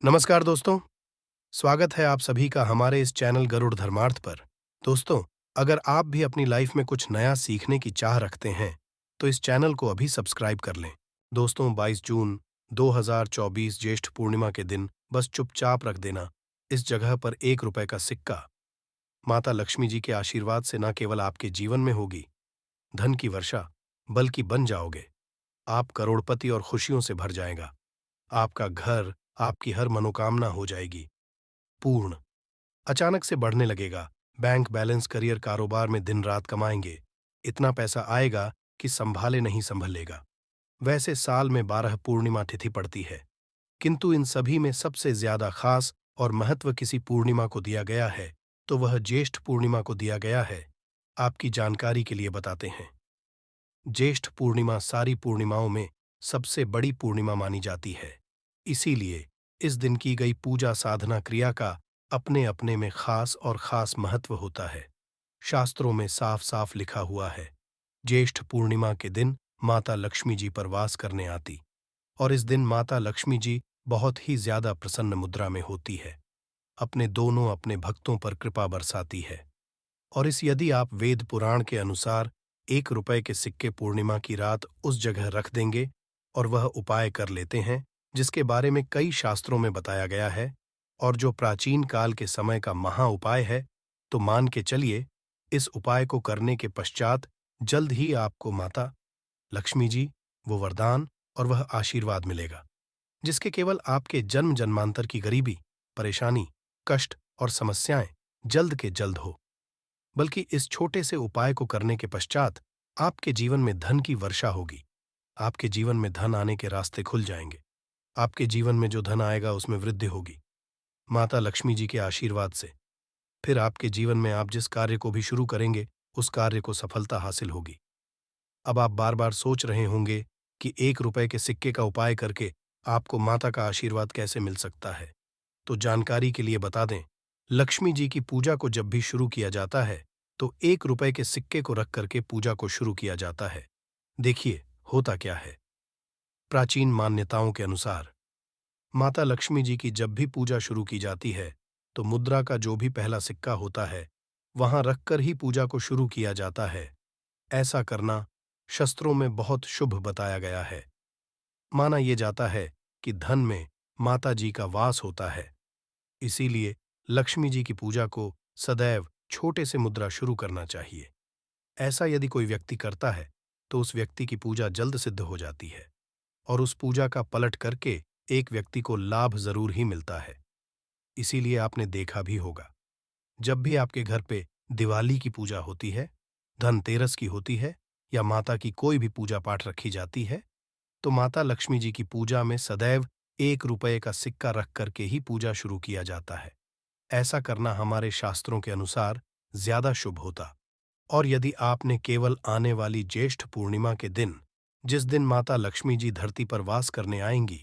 नमस्कार दोस्तों, स्वागत है आप सभी का हमारे इस चैनल गरुड़ धर्मार्थ पर। दोस्तों, अगर आप भी अपनी लाइफ में कुछ नया सीखने की चाह रखते हैं, तो इस चैनल को अभी सब्सक्राइब कर लें। दोस्तों, 22 जून 2024 ज्येष्ठ पूर्णिमा के दिन बस चुपचाप रख देना इस जगह पर 1 रुपए का सिक्का। माता लक्ष्मी जी के आशीर्वाद से न केवल आपके जीवन में होगी धन की वर्षा, बल्कि बन जाओगे आप करोड़पति और खुशियों से भर जाएगा। आपका घर, आपकी हर मनोकामना हो जाएगी पूर्ण। अचानक से बढ़ने लगेगा बैंक बैलेंस, करियर, कारोबार में दिन रात कमाएंगे। इतना पैसा आएगा कि संभाले नहीं संभलेगा। वैसे साल में 12 पूर्णिमा तिथि पड़ती है, किंतु इन सभी में सबसे ज्यादा खास और महत्व किसी पूर्णिमा को दिया गया है, तो वह ज्येष्ठ पूर्णिमा को दिया गया है। आपकी जानकारी के लिए बताते हैं, ज्येष्ठ पूर्णिमा सारी पूर्णिमाओं में सबसे बड़ी पूर्णिमा मानी जाती है। इसीलिए इस दिन की गई पूजा साधना क्रिया का अपने अपने में खास और खास महत्व होता है। शास्त्रों में साफ साफ लिखा हुआ है, ज्येष्ठ पूर्णिमा के दिन माता लक्ष्मी जी पर वास करने आती, और इस दिन माता लक्ष्मी जी बहुत ही ज्यादा प्रसन्न मुद्रा में होती है, अपने भक्तों पर कृपा बरसाती है। और इस यदि आप वेद पुराण के अनुसार 1 रुपए के सिक्के पूर्णिमा की रात उस जगह रख देंगे और वह उपाय कर लेते हैं जिसके बारे में कई शास्त्रों में बताया गया है, और जो प्राचीन काल के समय का महा उपाय है, तो मान के चलिए इस उपाय को करने के पश्चात जल्द ही आपको माता लक्ष्मी जी वो वरदान और वह आशीर्वाद मिलेगा, जिसके केवल आपके जन्म जन्मांतर की गरीबी, परेशानी, कष्ट और समस्याएं जल्द के जल्द हो। बल्कि इस छोटे से उपाय को करने के पश्चात आपके जीवन में धन की वर्षा होगी। आपके जीवन में धन आने के रास्ते खुल जाएंगे। आपके जीवन में जो धन आएगा उसमें वृद्धि होगी माता लक्ष्मी जी के आशीर्वाद से। फिर आपके जीवन में आप जिस कार्य को भी शुरू करेंगे, उस कार्य को सफलता हासिल होगी। अब आप बार बार सोच रहे होंगे कि 1 रुपए के सिक्के का उपाय करके आपको माता का आशीर्वाद कैसे मिल सकता है। तो जानकारी के लिए बता दें, लक्ष्मी जी की पूजा को जब भी शुरू किया जाता है, तो 1 रुपए के सिक्के को रख करके पूजा को शुरू किया जाता है। देखिए होता क्या है। प्राचीन मान्यताओं के अनुसार माता लक्ष्मी जी की जब भी पूजा शुरू की जाती है, तो मुद्रा का जो भी पहला सिक्का होता है, वहां रखकर ही पूजा को शुरू किया जाता है। ऐसा करना शास्त्रों में बहुत शुभ बताया गया है। माना यह जाता है कि धन में माता जी का वास होता है। इसीलिए लक्ष्मी जी की पूजा को सदैव छोटे से मुद्रा शुरू करना चाहिए। ऐसा यदि कोई व्यक्ति करता है, तो उस व्यक्ति की पूजा जल्द सिद्ध हो जाती है, और उस पूजा का पलट करके एक व्यक्ति को लाभ जरूर ही मिलता है। इसीलिए आपने देखा भी होगा, जब भी आपके घर पे दिवाली की पूजा होती है, धनतेरस की होती है, या माता की कोई भी पूजा पाठ रखी जाती है, तो माता लक्ष्मी जी की पूजा में सदैव 1 रुपए का सिक्का रख करके ही पूजा शुरू किया जाता है। ऐसा करना हमारे शास्त्रों के अनुसार ज्यादा शुभ होता। और यदि आपने केवल आने वाली ज्येष्ठ पूर्णिमा के दिन, जिस दिन माता लक्ष्मी जी धरती पर वास करने आएंगी,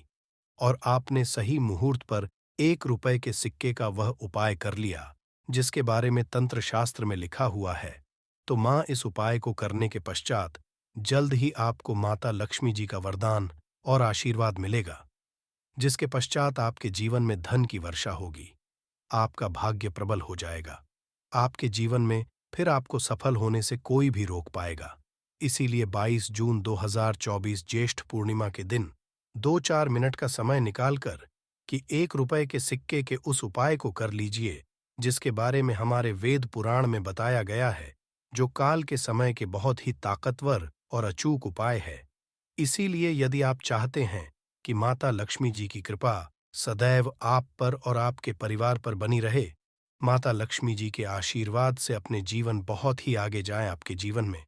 और आपने सही मुहूर्त पर 1 रुपए के सिक्के का वह उपाय कर लिया जिसके बारे में तंत्र शास्त्र में लिखा हुआ है, तो मां इस उपाय को करने के पश्चात जल्द ही आपको माता लक्ष्मी जी का वरदान और आशीर्वाद मिलेगा, जिसके पश्चात आपके जीवन में धन की वर्षा होगी। आपका भाग्य प्रबल हो जाएगा। आपके जीवन में फिर आपको सफल होने से कोई भी रोक पाएगा। इसीलिए 22 जून 2024 ज्येष्ठ पूर्णिमा के दिन 2-4 मिनट का समय निकालकर कि 1 रुपए के सिक्के के उस उपाय को कर लीजिए जिसके बारे में हमारे वेद पुराण में बताया गया है, जो काल के समय के बहुत ही ताकतवर और अचूक उपाय है। इसीलिए यदि आप चाहते हैं कि माता लक्ष्मी जी की कृपा सदैव आप पर और आपके परिवार पर बनी रहे, माता लक्ष्मी जी के आशीर्वाद से अपने जीवन बहुत ही आगे जाए आपके जीवन में,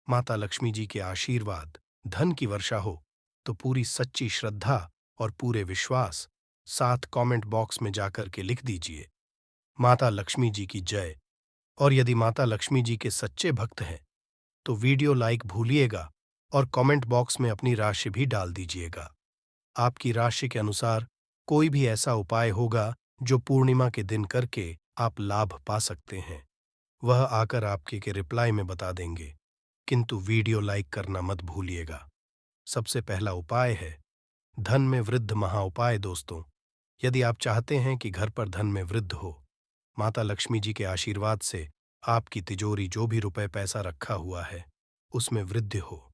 माता लक्ष्मी जी के आशीर्वाद, धन की वर्षा हो, तो पूरी सच्ची श्रद्धा और पूरे विश्वास साथ कमेंट बॉक्स में जाकर के लिख दीजिए, माता लक्ष्मी जी की जय। और यदि माता लक्ष्मी जी के सच्चे भक्त हैं, तो वीडियो लाइक भूलिएगा और कमेंट बॉक्स में अपनी राशि भी डाल दीजिएगा। आपकी राशि के अनुसार कोई भी ऐसा उपाय होगा जो पूर्णिमा के दिन करके आप लाभ पा सकते हैं, वह आकर आपके के रिप्लाई में बता देंगे। किंतु वीडियो लाइक करना मत भूलिएगा। सबसे पहला उपाय है धन में वृद्ध महा उपाय। दोस्तों, यदि आप चाहते हैं कि घर पर धन में वृद्धि हो, माता लक्ष्मी जी के आशीर्वाद से आपकी तिजोरी जो भी रुपए पैसा रखा हुआ है, उसमें वृद्धि हो,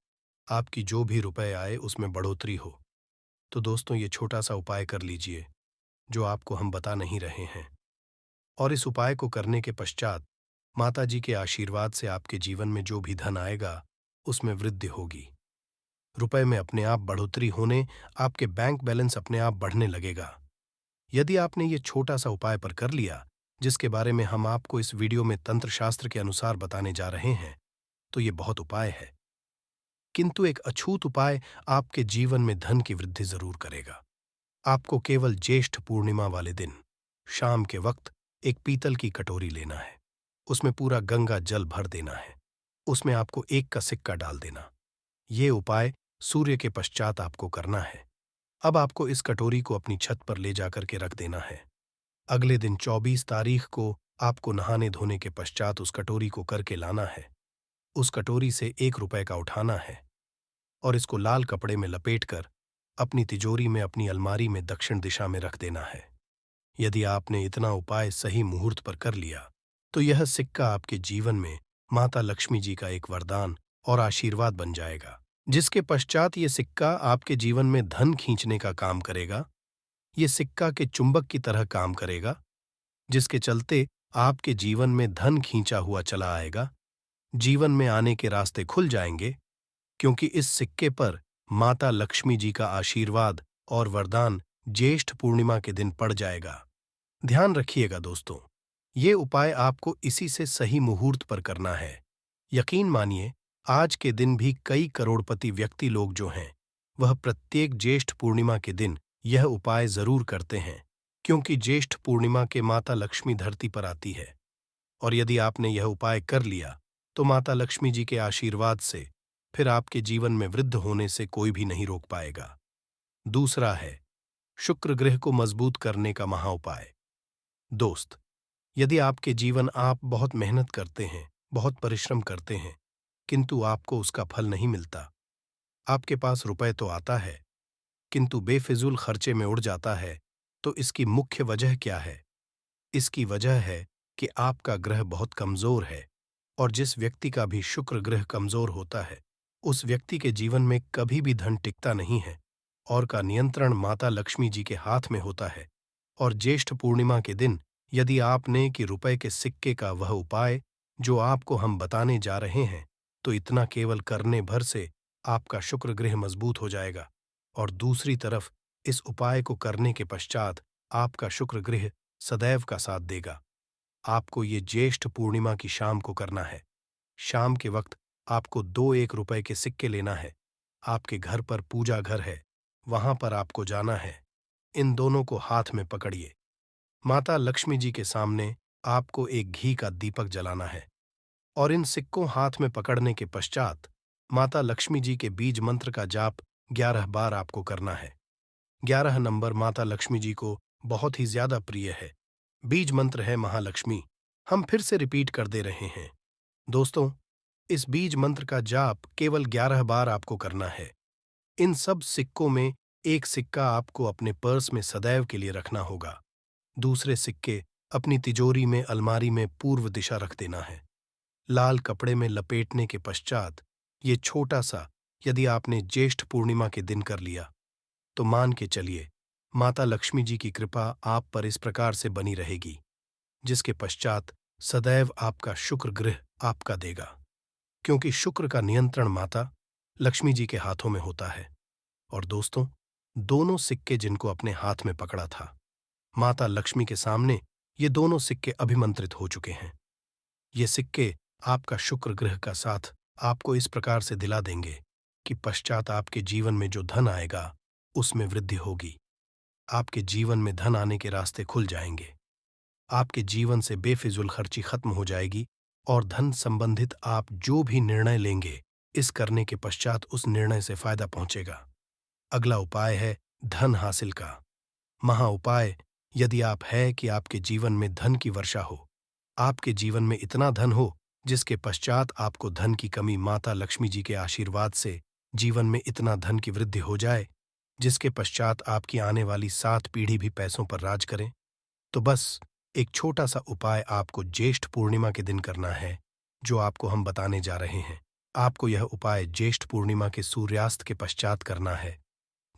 आपकी जो भी रुपए आए उसमें बढ़ोतरी हो, तो दोस्तों ये छोटा सा उपाय कर लीजिए, जो आपको हम बता नहीं रहे हैं। और इस उपाय को करने के पश्चात माता जी के आशीर्वाद से आपके जीवन में जो भी धन आएगा, उसमें वृद्धि होगी। रुपए में अपने आप बढ़ोतरी होने, आपके बैंक बैलेंस अपने आप बढ़ने लगेगा। यदि आपने ये छोटा सा उपाय पर कर लिया, जिसके बारे में हम आपको इस वीडियो में तंत्र शास्त्र के अनुसार बताने जा रहे हैं, तो ये बहुत उपाय है। किंतु एक अछूत उपाय आपके जीवन में धन की वृद्धि जरूर करेगा। आपको केवल ज्येष्ठ पूर्णिमा वाले दिन शाम के वक्त एक पीतल की कटोरी लेना है। उसमें पूरा गंगा जल भर देना है। उसमें आपको 1 का सिक्का डाल देना। ये उपाय सूर्य के पश्चात आपको करना है। अब आपको इस कटोरी को अपनी छत पर ले जाकर के रख देना है। अगले दिन 24 तारीख को आपको नहाने धोने के पश्चात उस कटोरी को करके लाना है। उस कटोरी से 1 रुपए का उठाना है और इसको लाल कपड़े में लपेटकर अपनी तिजोरी में अपनी अलमारी में दक्षिण दिशा में रख देना है। यदि आपने इतना उपाय सही मुहूर्त पर कर लिया, तो यह सिक्का आपके जीवन में माता लक्ष्मी जी का एक वरदान और आशीर्वाद बन जाएगा, जिसके पश्चात ये सिक्का आपके जीवन में धन खींचने का काम करेगा। ये सिक्का के चुंबक की तरह काम करेगा, जिसके चलते आपके जीवन में धन खींचा हुआ चला आएगा। जीवन में आने के रास्ते खुल जाएंगे, क्योंकि इस सिक्के पर माता लक्ष्मी जी का आशीर्वाद और वरदान ज्येष्ठ पूर्णिमा के दिन पड़ जाएगा। ध्यान रखिएगा दोस्तों, ये उपाय आपको इसी से सही मुहूर्त पर करना है। यकीन मानिए, आज के दिन भी कई करोड़पति व्यक्ति लोग जो हैं, वह प्रत्येक ज्येष्ठ पूर्णिमा के दिन यह उपाय जरूर करते हैं, क्योंकि ज्येष्ठ पूर्णिमा के माता लक्ष्मी धरती पर आती है। और यदि आपने यह उपाय कर लिया, तो माता लक्ष्मी जी के आशीर्वाद से फिर आपके जीवन में वृद्धि होने से कोई भी नहीं रोक पाएगा। दूसरा है शुक्र ग्रह को मजबूत करने का महाउपाय। दोस्त, यदि आपके जीवन आप बहुत मेहनत करते हैं, बहुत परिश्रम करते हैं, किंतु आपको उसका फल नहीं मिलता, आपके पास रुपए तो आता है, किंतु बेफिजूल खर्चे में उड़ जाता है, तो इसकी मुख्य वजह क्या है? इसकी वजह है कि आपका ग्रह बहुत कमजोर है, और जिस व्यक्ति का भी शुक्र ग्रह कमजोर होता है, उस व्यक्ति के जीवन में कभी भी धन टिकता नहीं है, और का नियंत्रण माता लक्ष्मी जी के हाथ में होता है। और ज्येष्ठ पूर्णिमा के दिन यदि आपने कि रुपए के सिक्के का वह उपाय जो आपको हम बताने जा रहे हैं, तो इतना केवल करने भर से आपका शुक्र ग्रह मजबूत हो जाएगा। और दूसरी तरफ इस उपाय को करने के पश्चात आपका शुक्र ग्रह सदैव का साथ देगा। आपको ये ज्येष्ठ पूर्णिमा की शाम को करना है। शाम के वक्त आपको 2 1 रुपए के सिक्के लेना है। आपके घर पर पूजा घर है, वहां पर आपको जाना है। इन दोनों को हाथ में पकड़िए। माता लक्ष्मी जी के सामने आपको एक घी का दीपक जलाना है, और इन सिक्कों हाथ में पकड़ने के पश्चात माता लक्ष्मी जी के बीज मंत्र का जाप 11 बार आपको करना है। 11 नंबर माता लक्ष्मी जी को बहुत ही ज्यादा प्रिय है। बीज मंत्र है महालक्ष्मी। हम फिर से रिपीट कर दे रहे हैं। दोस्तों, इस बीज मंत्र का जाप केवल 11 बार आपको करना है। इन सब सिक्कों में एक सिक्का आपको अपने पर्स में सदैव के लिए रखना होगा। दूसरे सिक्के अपनी तिजोरी में अलमारी में पूर्व दिशा रख देना है। लाल कपड़े में लपेटने के पश्चात ये छोटा सा यदि आपने ज्येष्ठ पूर्णिमा के दिन कर लिया, तो मान के चलिए माता लक्ष्मी जी की कृपा आप पर इस प्रकार से बनी रहेगी, जिसके पश्चात सदैव आपका शुक्र ग्रह आपका देगा, क्योंकि शुक्र का नियंत्रण माता लक्ष्मी जी के हाथों में होता है। और दोस्तों, दोनों सिक्के जिनको अपने हाथ में पकड़ा था, माता लक्ष्मी के सामने ये दोनों सिक्के अभिमंत्रित हो चुके हैं। ये सिक्के आपका शुक्र ग्रह का साथ आपको इस प्रकार से दिला देंगे कि पश्चात आपके जीवन में जो धन आएगा, उसमें वृद्धि होगी। आपके जीवन में धन आने के रास्ते खुल जाएंगे। आपके जीवन से बेफिजूल खर्ची खत्म हो जाएगी, और धन संबंधित आप जो भी निर्णय लेंगे, इस करने के पश्चात उस निर्णय से फायदा पहुंचेगा। अगला उपाय है धन हासिल का महा उपाय। यदि आप है कि आपके जीवन में धन की वर्षा हो, आपके जीवन में इतना धन हो जिसके पश्चात आपको धन की कमी माता लक्ष्मी जी के आशीर्वाद से जीवन में इतना धन की वृद्धि हो जाए जिसके पश्चात आपकी आने वाली 7 पीढ़ी भी पैसों पर राज करें? तो बस एक छोटा सा उपाय आपको ज्येष्ठ पूर्णिमा के दिन करना है, जो आपको हम बताने जा रहे हैं। आपको यह उपाय ज्येष्ठ पूर्णिमा के सूर्यास्त के पश्चात करना है।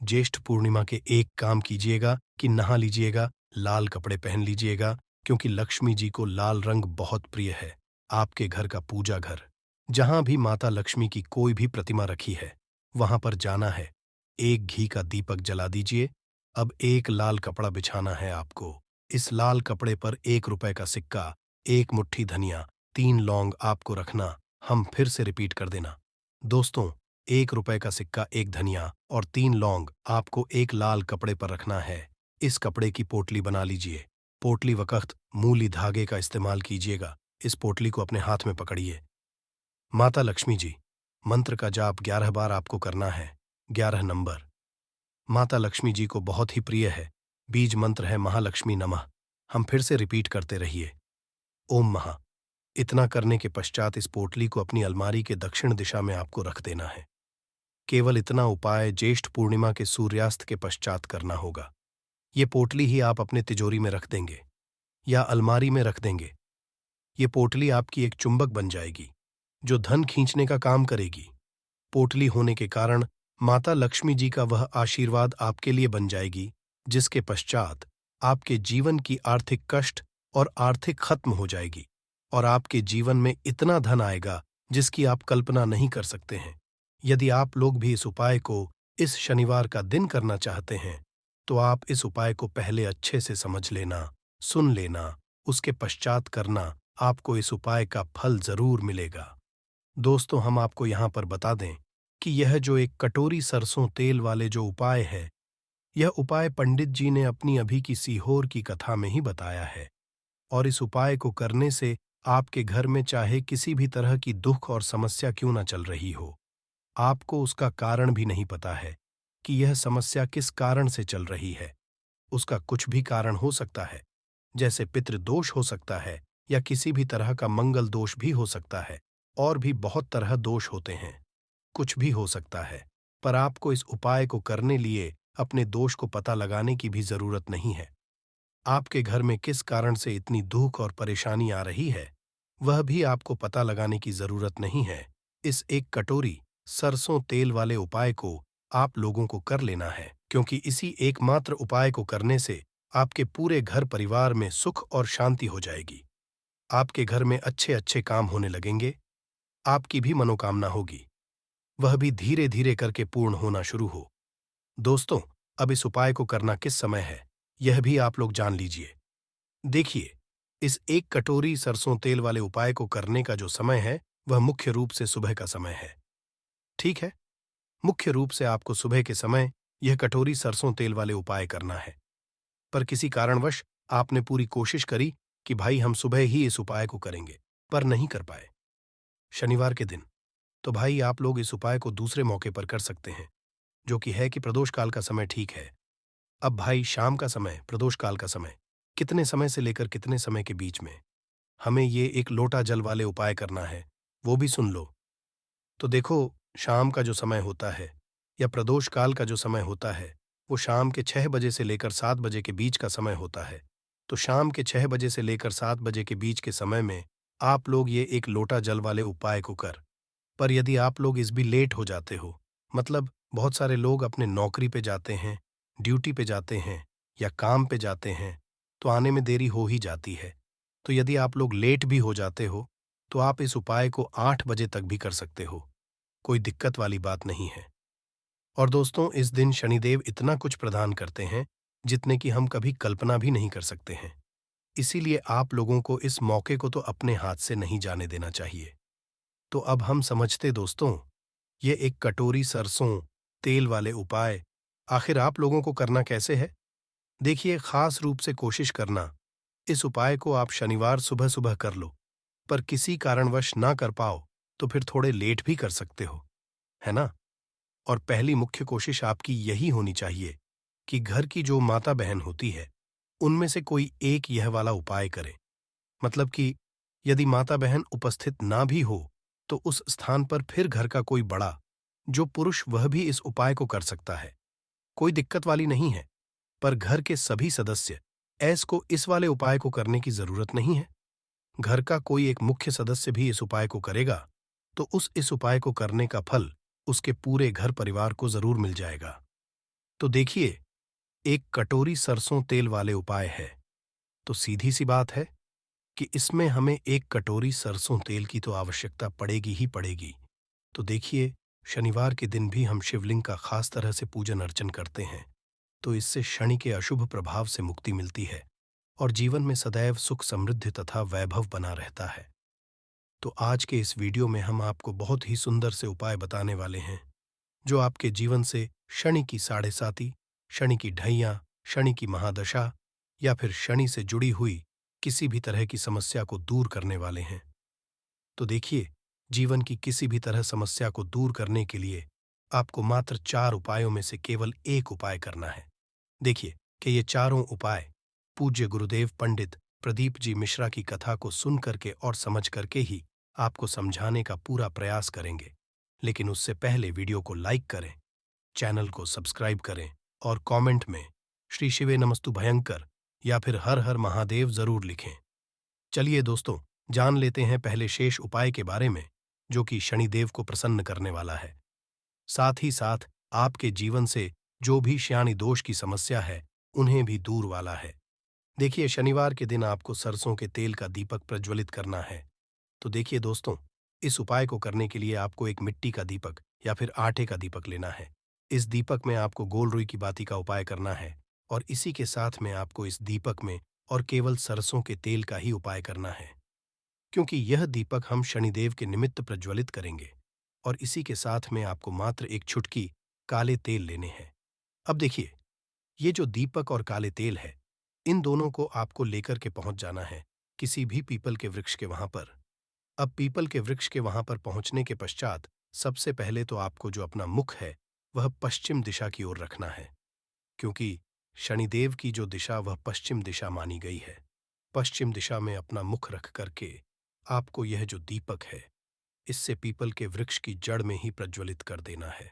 ज्येष्ठ पूर्णिमा के एक काम कीजिएगा कि नहा लीजिएगा, लाल कपड़े पहन लीजिएगा, क्योंकि लक्ष्मी जी को लाल रंग बहुत प्रिय है। आपके घर का पूजा घर, जहां भी माता लक्ष्मी की कोई भी प्रतिमा रखी है, वहां पर जाना है। एक घी का दीपक जला दीजिए। अब एक लाल कपड़ा बिछाना है आपको। इस लाल कपड़े पर 1 रुपए का सिक्का, एक मुट्ठी धनिया, 3 लौंग आपको रखना। हम फिर से रिपीट कर देना। दोस्तों, 1 रुपए का सिक्का, एक धनिया और 3 लौंग आपको एक लाल कपड़े पर रखना है। इस कपड़े की पोटली बना लीजिए। पोटली वक्त मूली धागे का इस्तेमाल कीजिएगा। इस पोटली को अपने हाथ में पकड़िए। माता लक्ष्मी जी, मंत्र का जाप 11 बार आपको करना है। 11 नंबर माता लक्ष्मी जी को बहुत ही प्रिय है। बीज मंत्र है महालक्ष्मी नमः। हम फिर से रिपीट करते रहिए, ओम महा। इतना करने के पश्चात इस पोटली को अपनी अलमारी के दक्षिण दिशा में आपको रख देना है। केवल इतना उपाय ज्येष्ठ पूर्णिमा के सूर्यास्त के पश्चात करना होगा। ये पोटली ही आप अपने तिजोरी में रख देंगे या अलमारी में रख देंगे। ये पोटली आपकी एक चुंबक बन जाएगी, जो धन खींचने का काम करेगी। पोटली होने के कारण माता लक्ष्मी जी का वह आशीर्वाद आपके लिए बन जाएगी, जिसके पश्चात आपके जीवन की आर्थिक कष्ट और आर्थिक खत्म हो जाएगी और आपके जीवन में इतना धन आएगा जिसकी आप कल्पना नहीं कर सकते हैं। यदि आप लोग भी इस उपाय को इस शनिवार का दिन करना चाहते हैं, तो आप इस उपाय को पहले अच्छे से समझ लेना, सुन लेना, उसके पश्चात करना। आपको इस उपाय का फल जरूर मिलेगा। दोस्तों, हम आपको यहाँ पर बता दें कि यह जो एक कटोरी सरसों तेल वाले जो उपाय है, यह उपाय पंडित जी ने अपनी अभी की सीहोर की कथा में ही बताया है। और इस उपाय को करने से आपके घर में चाहे किसी भी तरह की दुख और समस्या क्यों न चल रही हो, आपको उसका कारण भी नहीं पता है कि यह समस्या किस कारण से चल रही है। उसका कुछ भी कारण हो सकता है, जैसे पितृदोष हो सकता है या किसी भी तरह का मंगल दोष भी हो सकता है। और भी बहुत तरह दोष होते हैं, कुछ भी हो सकता है। पर आपको इस उपाय को करने लिए अपने दोष को पता लगाने की भी जरूरत नहीं है। आपके घर में किस कारण से इतनी दुख और परेशानी आ रही है, वह भी आपको पता लगाने की जरूरत नहीं है। इस एक कटोरी सरसों तेल वाले उपाय को आप लोगों को कर लेना है, क्योंकि इसी एकमात्र उपाय को करने से आपके पूरे घर परिवार में सुख और शांति हो जाएगी। आपके घर में अच्छे अच्छे काम होने लगेंगे। आपकी भी मनोकामना होगी, वह भी धीरे धीरे करके पूर्ण होना शुरू हो। दोस्तों, अब इस उपाय को करना किस समय है, यह भी आप लोग जान लीजिए। देखिए, इस एक कटोरी सरसों तेल वाले उपाय को करने का जो समय है, वह मुख्य रूप से सुबह का समय है। ठीक है, मुख्य रूप से आपको सुबह के समय यह कटोरी सरसों तेल वाले उपाय करना है। पर किसी कारणवश आपने पूरी कोशिश करी कि भाई हम सुबह ही इस उपाय को करेंगे, पर नहीं कर पाए शनिवार के दिन, तो भाई आप लोग इस उपाय को दूसरे मौके पर कर सकते हैं, जो कि है कि प्रदोष काल का समय। ठीक है, अब भाई शाम का समय, प्रदोष काल का समय, कितने समय से लेकर कितने समय के बीच में हमें ये एक लोटा जल वाले उपाय करना है, वो भी सुन लो। तो देखो, शाम का जो समय होता है या प्रदोष काल का जो समय होता है, वो शाम के 6 बजे से लेकर 7 बजे के बीच का समय होता है। तो शाम के 6 बजे से लेकर 7 बजे के बीच के समय में आप लोग ये एक लोटा जल वाले उपाय को कर। पर यदि आप लोग इस भी लेट हो जाते हो, मतलब बहुत सारे लोग अपने नौकरी पे जाते हैं, ड्यूटी पे जाते हैं या काम पे जाते हैं, तो आने में देरी हो ही जाती है। तो यदि आप लोग लेट भी हो जाते हो, तो आप इस उपाय को 8 बजे तक भी कर सकते हो। कोई दिक्कत वाली बात नहीं है। और दोस्तों, इस दिन शनिदेव इतना कुछ प्रदान करते हैं, जितने की हम कभी कल्पना भी नहीं कर सकते हैं। इसीलिए आप लोगों को इस मौके को तो अपने हाथ से नहीं जाने देना चाहिए। तो अब हम समझते दोस्तों, ये एक कटोरी सरसों तेल वाले उपाय आखिर आप लोगों को करना कैसे है। देखिए, खास रूप से कोशिश करना, इस उपाय को आप शनिवार सुबह सुबह कर लो। पर किसी कारणवश ना कर पाओ तो फिर थोड़े लेट भी कर सकते हो, है ना। और पहली मुख्य कोशिश आपकी यही होनी चाहिए कि घर की जो माता बहन होती है, उनमें से कोई एक यह वाला उपाय करे। मतलब कि यदि माता बहन उपस्थित ना भी हो, तो उस स्थान पर फिर घर का कोई बड़ा जो पुरुष, वह भी इस उपाय को कर सकता है। कोई दिक्कत वाली नहीं है, पर घर के सभी सदस्य ऐस को इस वाले उपाय को करने की जरूरत नहीं है। घर का कोई एक मुख्य सदस्य भी इस उपाय को करेगा तो इस उपाय को करने का फल उसके पूरे घर परिवार को जरूर मिल जाएगा। तो देखिए, एक कटोरी सरसों तेल वाले उपाय है। तो सीधी सी बात है कि इसमें हमें एक कटोरी सरसों तेल की तो आवश्यकता पड़ेगी ही पड़ेगी। तो देखिए, शनिवार के दिन भी हम शिवलिंग का खास तरह से पूजन अर्चन करते हैं, तो इससे शनि के अशुभ प्रभाव से मुक्ति मिलती है और जीवन में सदैव सुख समृद्धि तथा वैभव बना रहता है। तो आज के इस वीडियो में हम आपको बहुत ही सुंदर से उपाय बताने वाले हैं जो आपके जीवन से शनि की साढ़े साती, शनि की ढैया, शनि की महादशा या फिर शनि से जुड़ी हुई किसी भी तरह की समस्या को दूर करने वाले हैं। तो देखिए, जीवन की किसी भी तरह समस्या को दूर करने के लिए आपको मात्र 4 उपायों में से केवल एक उपाय करना है। देखिए कि ये चारों उपाय पूज्य गुरुदेव पंडित प्रदीप जी मिश्रा की कथा को सुन करके और समझ करके ही आपको समझाने का पूरा प्रयास करेंगे। लेकिन उससे पहले वीडियो को लाइक करें, चैनल को सब्सक्राइब करें और कमेंट में श्री शिवे नमस्तु भयंकर या फिर हर हर महादेव जरूर लिखें। चलिए दोस्तों, जान लेते हैं पहले शेष उपाय के बारे में जो कि शनिदेव को प्रसन्न करने वाला है। साथ ही साथ आपके जीवन से जो भी शनि दोष की समस्या है उन्हें भी दूर वाला है। देखिए, शनिवार के दिन आपको सरसों के तेल का दीपक प्रज्वलित करना है। तो देखिए दोस्तों, इस उपाय को करने के लिए आपको एक मिट्टी का दीपक या फिर आटे का दीपक लेना है। इस दीपक में आपको गोल रुई की बाती का उपाय करना है और इसी के साथ में आपको इस दीपक में और केवल सरसों के तेल का ही उपाय करना है, क्योंकि यह दीपक हम शनिदेव के निमित्त प्रज्वलित करेंगे। और इसी के साथ में आपको मात्र एक चुटकी काले तेल लेने हैं। अब देखिए, ये जो दीपक और काले तेल है, इन दोनों को आपको लेकर के पहुंच जाना है किसी भी पीपल के वृक्ष के वहां पर। अब पीपल के वृक्ष के वहां पर पहुंचने के पश्चात सबसे पहले तो आपको जो अपना मुख है वह पश्चिम दिशा की ओर रखना है, क्योंकि शनिदेव की जो दिशा वह पश्चिम दिशा मानी गई है। पश्चिम दिशा में अपना मुख रख करके आपको यह जो दीपक है इससे पीपल के वृक्ष की जड़ में ही प्रज्वलित कर देना है।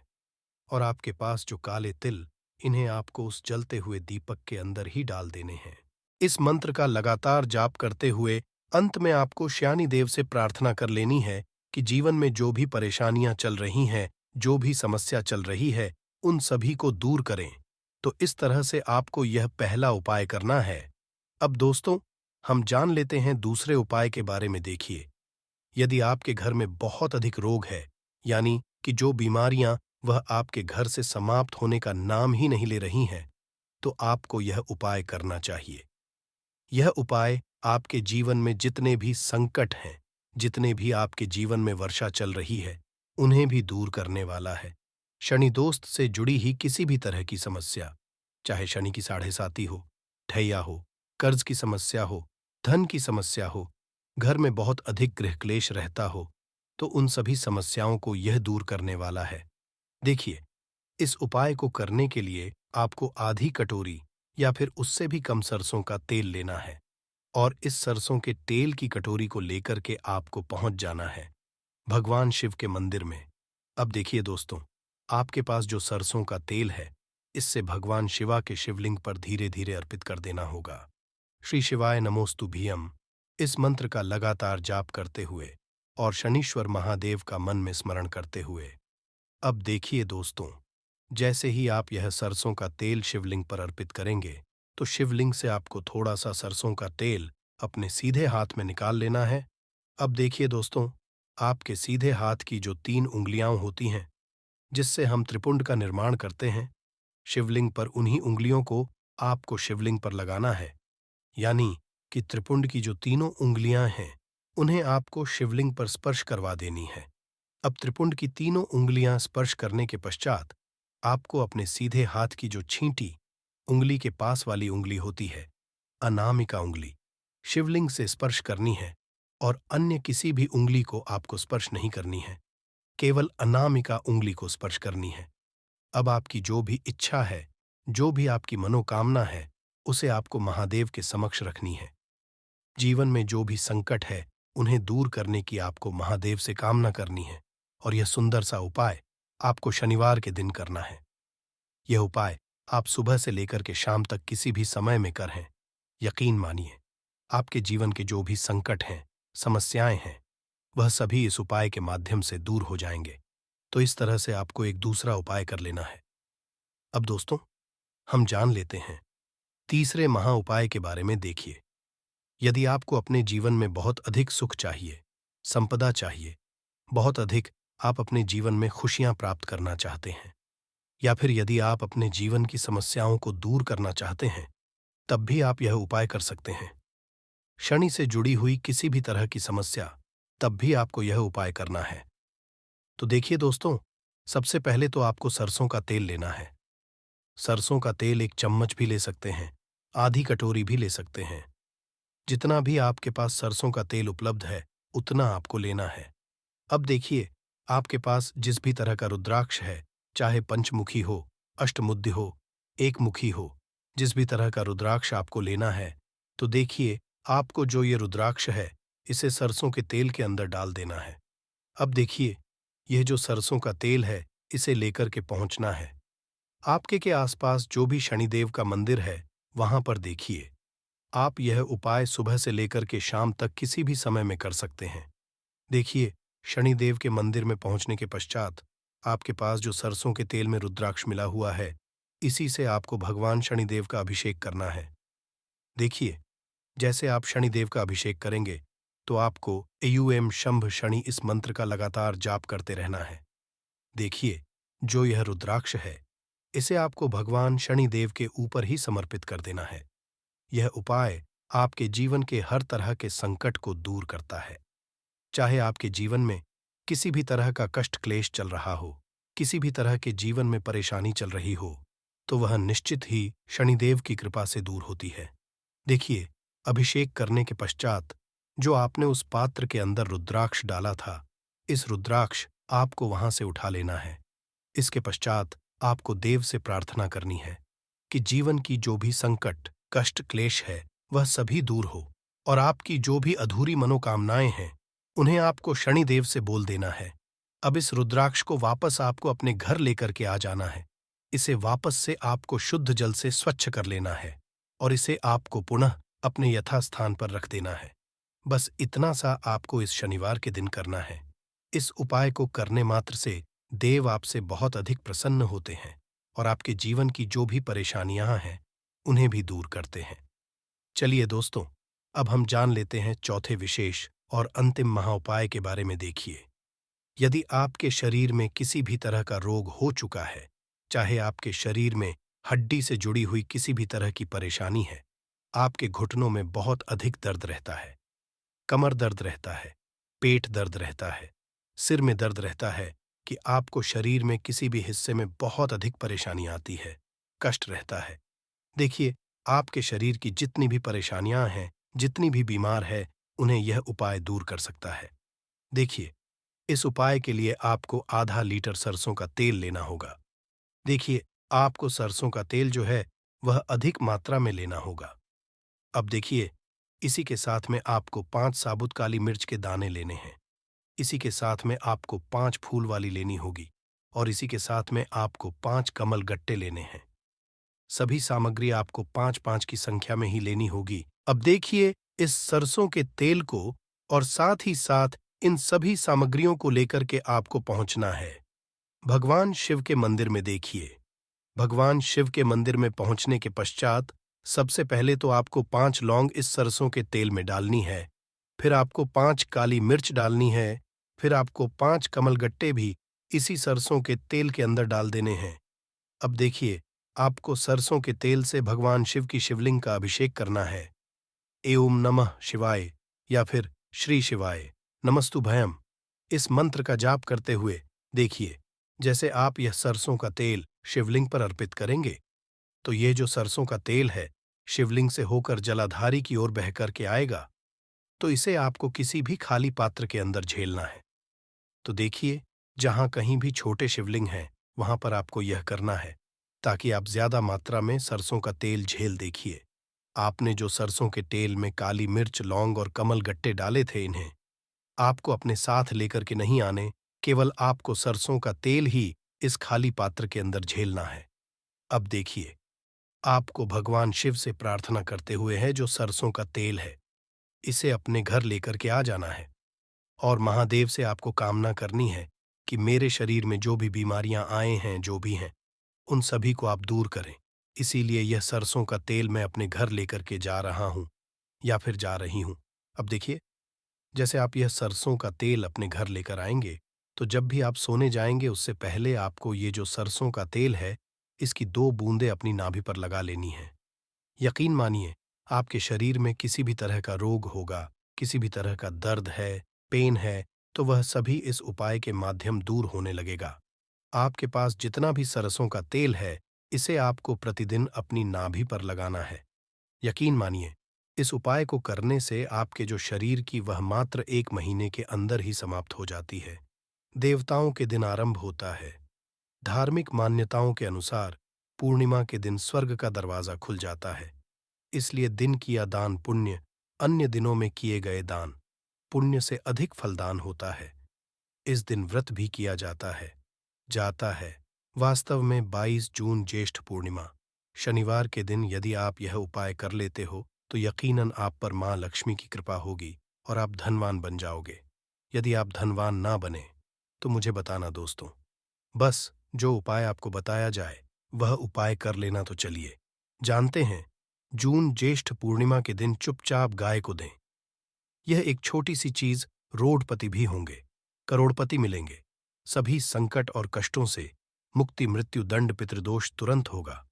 और आपके पास जो काले तिल, इन्हें आपको उस जलते हुए दीपक के अंदर ही डाल देने हैं। इस मंत्र का लगातार जाप करते हुए अंत में आपको शनिदेव से प्रार्थना कर लेनी है कि जीवन में जो भी परेशानियां चल रही हैं, जो भी समस्या चल रही है, उन सभी को दूर करें। तो इस तरह से आपको यह पहला उपाय करना है। अब दोस्तों, हम जान लेते हैं दूसरे उपाय के बारे में। देखिए, यदि आपके घर में बहुत अधिक रोग है, यानी कि जो बीमारियां वह आपके घर से समाप्त होने का नाम ही नहीं ले रही हैं, तो आपको यह उपाय करना चाहिए। यह उपाय आपके जीवन में जितने भी संकट हैं, जितने भी आपके जीवन में वर्षा चल रही है, उन्हें भी दूर करने वाला है। शनि दोस्त से जुड़ी ही किसी भी तरह की समस्या, चाहे शनि की साढ़े साती हो, ढैया हो, कर्ज की समस्या हो, धन की समस्या हो, घर में बहुत अधिक गृह क्लेश रहता हो, तो उन सभी समस्याओं को यह दूर करने वाला है। देखिए, इस उपाय को करने के लिए आपको आधी कटोरी या फिर उससे भी कम सरसों का तेल लेना है और इस सरसों के तेल की कटोरी को लेकर के आपको पहुंच जाना है भगवान शिव के मंदिर में। अब देखिए दोस्तों, आपके पास जो सरसों का तेल है, इससे भगवान शिवा के शिवलिंग पर धीरे धीरे अर्पित कर देना होगा। श्री शिवाय नमोस्तु भीयम, इस मंत्र का लगातार जाप करते हुए और शनीश्वर महादेव का मन में स्मरण करते हुए। अब देखिए दोस्तों, जैसे ही आप यह सरसों का तेल शिवलिंग पर अर्पित करेंगे, तो शिवलिंग से आपको थोड़ा सा सरसों का तेल अपने सीधे हाथ में निकाल लेना है। अब देखिए दोस्तों, आपके सीधे हाथ की जो 3 उंगलियां होती हैं, जिससे हम त्रिपुंड का निर्माण करते हैं, शिवलिंग पर उन्हीं उंगलियों को आपको शिवलिंग पर लगाना है। यानी कि त्रिपुंड की जो तीनों उंगलियां हैं, उन्हें आपको शिवलिंग पर स्पर्श करवा देनी है। अब त्रिपुंड की तीनों उंगलियां स्पर्श करने के पश्चात आपको अपने सीधे हाथ की जो छींटी उंगली के पास वाली उंगली होती है, अनामिका उंगली, शिवलिंग से स्पर्श करनी है और अन्य किसी भी उंगली को आपको स्पर्श नहीं करनी है, केवल अनामिका उंगली को स्पर्श करनी है। अब आपकी जो भी इच्छा है, जो भी आपकी मनोकामना है, उसे आपको महादेव के समक्ष रखनी है। जीवन में जो भी संकट है, उन्हें दूर करने की आपको महादेव से कामना करनी है और यह सुंदर सा उपाय आपको शनिवार के दिन करना है। यह उपाय आप सुबह से लेकर के शाम तक किसी भी समय में करें, यकीन मानिए, आपके जीवन के जो भी संकट हैं, समस्याएं हैं, वह सभी इस उपाय के माध्यम से दूर हो जाएंगे। तो इस तरह से आपको एक दूसरा उपाय कर लेना है। अब दोस्तों, हम जान लेते हैं तीसरे महा उपाय के बारे में। देखिए, यदि आपको अपने जीवन में बहुत अधिक सुख चाहिए, संपदा चाहिए, बहुत अधिक आप अपने जीवन में खुशियां प्राप्त करना चाहते हैं, या फिर यदि आप अपने जीवन की समस्याओं को दूर करना चाहते हैं, तब भी आप यह उपाय कर सकते हैं। शनि से जुड़ी हुई किसी भी तरह की समस्या, तब भी आपको यह उपाय करना है। तो देखिए दोस्तों, सबसे पहले तो आपको सरसों का तेल लेना है। सरसों का तेल 1 चम्मच भी ले सकते हैं, आधी कटोरी भी ले सकते हैं। जितना भी आपके पास सरसों का तेल उपलब्ध है, उतना आपको लेना है। अब देखिए, आपके पास जिस भी तरह का रुद्राक्ष है, चाहे पंचमुखी हो, अष्टमुद्री हो, एकमुखी हो, जिस भी तरह का रुद्राक्ष आपको लेना है, तो देखिए, आपको जो ये रुद्राक्ष है, इसे सरसों के तेल के अंदर डाल देना है। अब देखिए, यह जो सरसों का तेल है, इसे लेकर के पहुंचना है। आपके के आसपास जो भी शनिदेव का मंदिर है, वहां पर देखिए, आप यह उपाय सुबह से लेकर के शाम तक किसी भी समय में कर सकते हैं। देखिए, शनिदेव के मंदिर में पहुंचने के पश्चात आपके पास जो सरसों के तेल में रुद्राक्ष मिला हुआ है, इसी से आपको भगवान शनिदेव का अभिषेक करना है। देखिए, जैसे आप शनिदेव का अभिषेक करेंगे, तो आपको एयूएम शंभ शनि इस मंत्र का लगातार जाप करते रहना है। देखिए, जो यह रुद्राक्ष है, इसे आपको भगवान शनिदेव के ऊपर ही समर्पित कर देना है। यह उपाय आपके जीवन के हर तरह के संकट को दूर करता है। चाहे आपके जीवन में किसी भी तरह का कष्ट क्लेश चल रहा हो, किसी भी तरह के जीवन में परेशानी चल रही हो, तो वह निश्चित ही शनिदेव की कृपा से दूर होती है। देखिए, अभिषेक करने के पश्चात जो आपने उस पात्र के अंदर रुद्राक्ष डाला था, इस रुद्राक्ष आपको वहां से उठा लेना है। इसके पश्चात आपको देव से प्रार्थना करनी है कि जीवन की जो भी संकट, कष्ट, क्लेश है, वह सभी दूर हो, और आपकी जो भी अधूरी मनोकामनाएं हैं, उन्हें आपको शनिदेव से बोल देना है। अब इस रुद्राक्ष को वापस आपको अपने घर लेकर के आ जाना है। इसे वापस से आपको शुद्ध जल से स्वच्छ कर लेना है और इसे आपको पुनः अपने यथास्थान पर रख देना है। बस इतना सा आपको इस शनिवार के दिन करना है। इस उपाय को करने मात्र से देव आपसे बहुत अधिक प्रसन्न होते हैं और आपके जीवन की जो भी परेशानियां हैं, उन्हें भी दूर करते हैं। चलिए दोस्तों, अब हम जान लेते हैं चौथे विशेष और अंतिम महाउपाय के बारे में। देखिए, यदि आपके शरीर में किसी भी तरह का रोग हो चुका है, चाहे आपके शरीर में हड्डी से जुड़ी हुई किसी भी तरह की परेशानी है, आपके घुटनों में बहुत अधिक दर्द रहता है, कमर दर्द रहता है, पेट दर्द रहता है, सिर में दर्द रहता है, कि आपको शरीर में किसी भी हिस्से में बहुत अधिक परेशानी आती है, कष्ट रहता है। देखिए, आपके शरीर की जितनी भी परेशानियां हैं, जितनी भी बीमार है, उन्हें यह उपाय दूर कर सकता है। देखिए, इस उपाय के लिए आपको आधा लीटर सरसों का तेल लेना होगा। देखिए, आपको सरसों का तेल जो है, वह अधिक मात्रा में लेना होगा। अब देखिए, इसी के साथ में आपको 5 साबुत काली मिर्च के दाने लेने हैं। इसी के साथ में आपको 5 फूल वाली लेनी होगी और इसी के साथ में आपको 5 कमल गट्टे लेने हैं। सभी सामग्री आपको 5-5 की संख्या में ही लेनी होगी। अब देखिए, इस सरसों के तेल को और साथ ही साथ इन सभी सामग्रियों को लेकर के आपको पहुंचना है भगवान शिव के मंदिर में। देखिए, भगवान शिव के मंदिर में पहुंचने के पश्चात सबसे पहले तो आपको 5 लौंग इस सरसों के तेल में डालनी है, फिर आपको 5 काली मिर्च डालनी है, फिर आपको 5 कमलगट्टे भी इसी सरसों के तेल के अंदर डाल देने हैं। अब देखिए, आपको सरसों के तेल से भगवान शिव की शिवलिंग का अभिषेक करना है। एओम नमः शिवाय या फिर श्री शिवाय नमस्तु भयम, इस मंत्र का जाप करते हुए देखिए, जैसे आप यह सरसों का तेल शिवलिंग पर अर्पित करेंगे, तो यह जो सरसों का तेल है, शिवलिंग से होकर जलाधारी की ओर बह करके आएगा। तो इसे आपको किसी भी खाली पात्र के अंदर झेलना है। तो देखिए, जहां कहीं भी छोटे शिवलिंग हैं, वहां पर आपको यह करना है, ताकि आप ज्यादा मात्रा में सरसों का तेल झेल। देखिए, आपने जो सरसों के तेल में काली मिर्च, लौंग और कमल गट्टे डाले थे, इन्हें आपको अपने साथ लेकर के नहीं आने, केवल आपको सरसों का तेल ही इस खाली पात्र के अंदर झेलना है। अब देखिए, आपको भगवान शिव से प्रार्थना करते हुए है जो सरसों का तेल है, इसे अपने घर लेकर के आ जाना है और महादेव से आपको कामना करनी है कि मेरे शरीर में जो भी बीमारियां आए हैं, जो भी हैं, उन सभी को आप दूर करें। इसीलिए यह सरसों का तेल मैं अपने घर लेकर के जा रहा हूं या फिर जा रही हूं। अब देखिए, जैसे आप यह सरसों का तेल अपने घर लेकर आएंगे, तो जब भी आप सोने जाएंगे उससे पहले आपको ये जो सरसों का तेल है, इसकी 2 बूंदें अपनी नाभि पर लगा लेनी है। यकीन मानिए, आपके शरीर में किसी भी तरह का रोग होगा, किसी भी तरह का दर्द है, पेन है, तो वह सभी इस उपाय के माध्यम दूर होने लगेगा। आपके पास जितना भी सरसों का तेल है, इसे आपको प्रतिदिन अपनी नाभि पर लगाना है। यकीन मानिए, इस उपाय को करने से आपके जो शरीर की वह मात्र 1 महीने के अंदर ही समाप्त हो जाती है। देवताओं के दिन आरंभ होता है। धार्मिक मान्यताओं के अनुसार पूर्णिमा के दिन स्वर्ग का दरवाजा खुल जाता है। इसलिए दिन किया दान पुण्य, अन्य दिनों में किए गए दान पुण्य से अधिक फलदान होता है। इस दिन व्रत भी किया जाता है। वास्तव में 22 जून ज्येष्ठ पूर्णिमा, शनिवार के दिन यदि आप यह उपाय कर लेते हो तो यकीनन आप पर मां लक्ष्मी की कृपा होगी और आप धनवान बन जाओगे। यदि आप धनवान ना बने तो मुझे बताना दोस्तों। बस जो उपाय आपको बताया जाए वह उपाय कर लेना। तो चलिए जानते हैं। जून ज्येष्ठ पूर्णिमा के दिन चुपचाप गाय को दें। यह एक छोटी सी चीज, रोडपति भी होंगे, करोड़पति मिलेंगे। सभी संकट और कष्टों से मुक्ति, मृत्यु, दंड, पितृदोष तुरंत होगा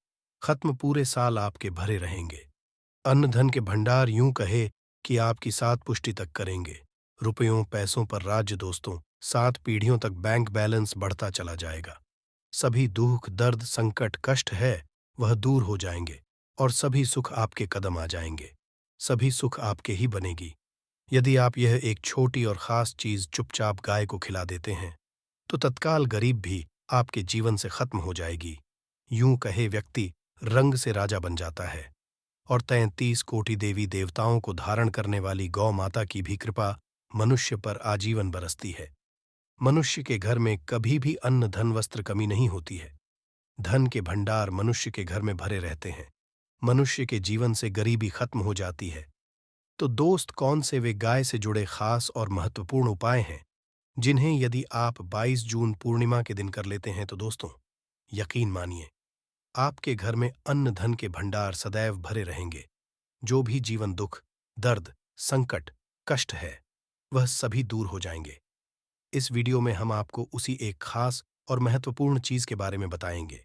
खत्म। पूरे साल आपके भरे रहेंगे। अन्न धन के भंडार यूं कहे कि आपकी 7 पुष्टि तक करेंगे। रुपयों पैसों पर राज्य दोस्तों, 7 पीढ़ियों तक बैंक बैलेंस बढ़ता चला जाएगा। सभी दुख, दर्द, संकट, कष्ट है वह दूर हो जाएंगे और सभी सुख आपके कदम आ जाएंगे। सभी सुख आपके ही बनेगी। यदि आप यह एक छोटी और खास चीज चुपचाप गाय को खिला देते हैं तो तत्काल गरीब भी आपके जीवन से खत्म हो जाएगी। यूं कहे व्यक्ति रंग से राजा बन जाता है और 33 कोटि देवी देवताओं को धारण करने वाली गौ माता की भी कृपा मनुष्य पर आजीवन बरसती है। मनुष्य के घर में कभी भी अन्न धन वस्त्र कमी नहीं होती है। धन के भंडार मनुष्य के घर में भरे रहते हैं। मनुष्य के जीवन से गरीबी खत्म हो जाती है। तो दोस्त, कौन से वे गाय से जुड़े खास और महत्वपूर्ण उपाय हैं जिन्हें यदि आप 22 जून पूर्णिमा के दिन कर लेते हैं तो दोस्तों, यकीन मानिए, आपके घर में अन्न धन के भंडार सदैव भरे रहेंगे। जो भी जीवन दुख, दर्द, संकट, कष्ट है वह सभी दूर हो जाएंगे। इस वीडियो में हम आपको उसी एक खास और महत्वपूर्ण चीज के बारे में बताएंगे,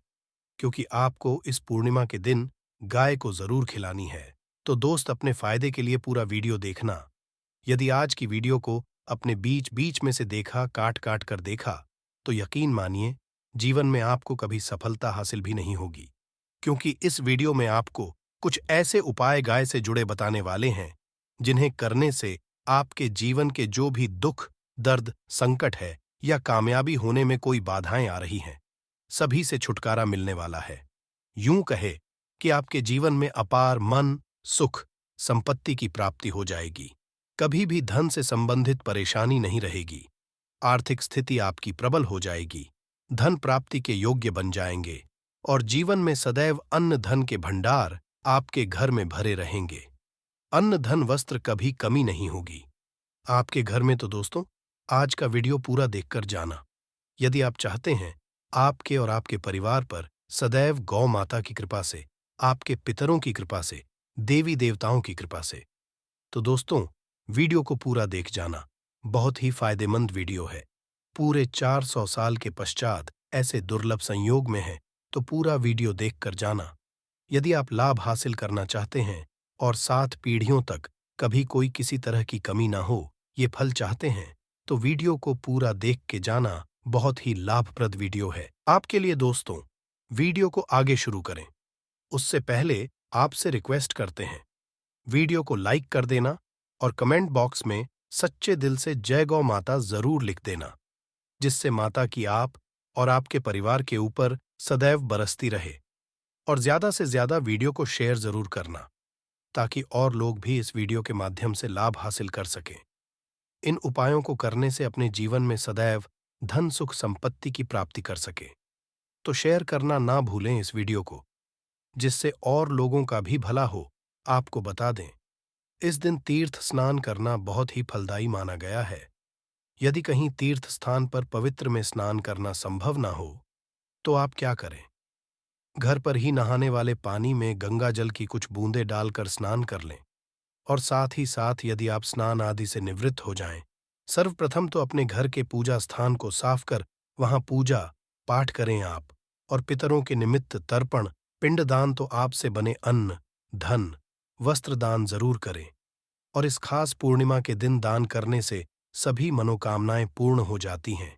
क्योंकि आपको इस पूर्णिमा के दिन गाय को जरूर खिलानी है। तो दोस्त, अपने फायदे के लिए पूरा वीडियो देखना। यदि आज की वीडियो को अपने बीच बीच में से देखा, काट काट कर देखा, तो यकीन मानिए जीवन में आपको कभी सफलता हासिल भी नहीं होगी, क्योंकि इस वीडियो में आपको कुछ ऐसे उपाय गाय से जुड़े बताने वाले हैं जिन्हें करने से आपके जीवन के जो भी दुख, दर्द, संकट है या कामयाबी होने में कोई बाधाएं आ रही हैं, सभी से छुटकारा मिलने वाला है। यूं कहे कि आपके जीवन में अपार मन, सुख, संपत्ति की प्राप्ति हो जाएगी। कभी भी धन से संबंधित परेशानी नहीं रहेगी। आर्थिक स्थिति आपकी प्रबल हो जाएगी। धन प्राप्ति के योग्य बन जाएंगे और जीवन में सदैव अन्न धन के भंडार आपके घर में भरे रहेंगे। अन्न धन वस्त्र कभी कमी नहीं होगी आपके घर में। तो दोस्तों, आज का वीडियो पूरा देखकर जाना। यदि आप चाहते हैं आपके और आपके परिवार पर सदैव गौ माता की कृपा से, आपके पितरों की कृपा से, देवी देवताओं की कृपा से, तो दोस्तों वीडियो को पूरा देख जाना। बहुत ही फायदेमंद वीडियो है। पूरे 400 साल के पश्चात ऐसे दुर्लभ संयोग में है, तो पूरा वीडियो देखकर जाना। यदि आप लाभ हासिल करना चाहते हैं और 7 पीढ़ियों तक कभी कोई किसी तरह की कमी ना हो, ये फल चाहते हैं, तो वीडियो को पूरा देख के जाना। बहुत ही लाभप्रद वीडियो है आपके लिए दोस्तों। वीडियो को आगे शुरू करें उससे पहले आपसे रिक्वेस्ट करते हैं, वीडियो को लाइक कर देना और कमेंट बॉक्स में सच्चे दिल से जय गौ माता जरूर लिख देना, जिससे माता की आप और आपके परिवार के ऊपर सदैव बरसती रहे। और ज्यादा से ज्यादा वीडियो को शेयर जरूर करना, ताकि और लोग भी इस वीडियो के माध्यम से लाभ हासिल कर सकें। इन उपायों को करने से अपने जीवन में सदैव धन, सुख, संपत्ति की प्राप्ति कर सके। तो शेयर करना ना भूलें इस वीडियो को। जिससे और लोगों का भी भला हो, आपको बता दें। इस दिन तीर्थ स्नान करना बहुत ही फलदायी माना गया है। यदि कहीं तीर्थ स्थान पर पवित्र में स्नान करना संभव ना हो, तो आप क्या करें? घर पर ही नहाने वाले पानी में गंगा जल की कुछ बूंदें डालकर स्नान कर लें। और साथ ही साथ यदि आप स्नान आदि से निवृत्त हो जाएं, सर्वप्रथम तो अपने घर के पूजा स्थान को साफ कर वहां पूजा पाठ करें आप। और पितरों के निमित्त तर्पण पिंडदान तो आपसे बने अन्न, धन, वस्त्र दान जरूर करें। और इस खास पूर्णिमा के दिन दान करने से सभी मनोकामनाएं पूर्ण हो जाती हैं।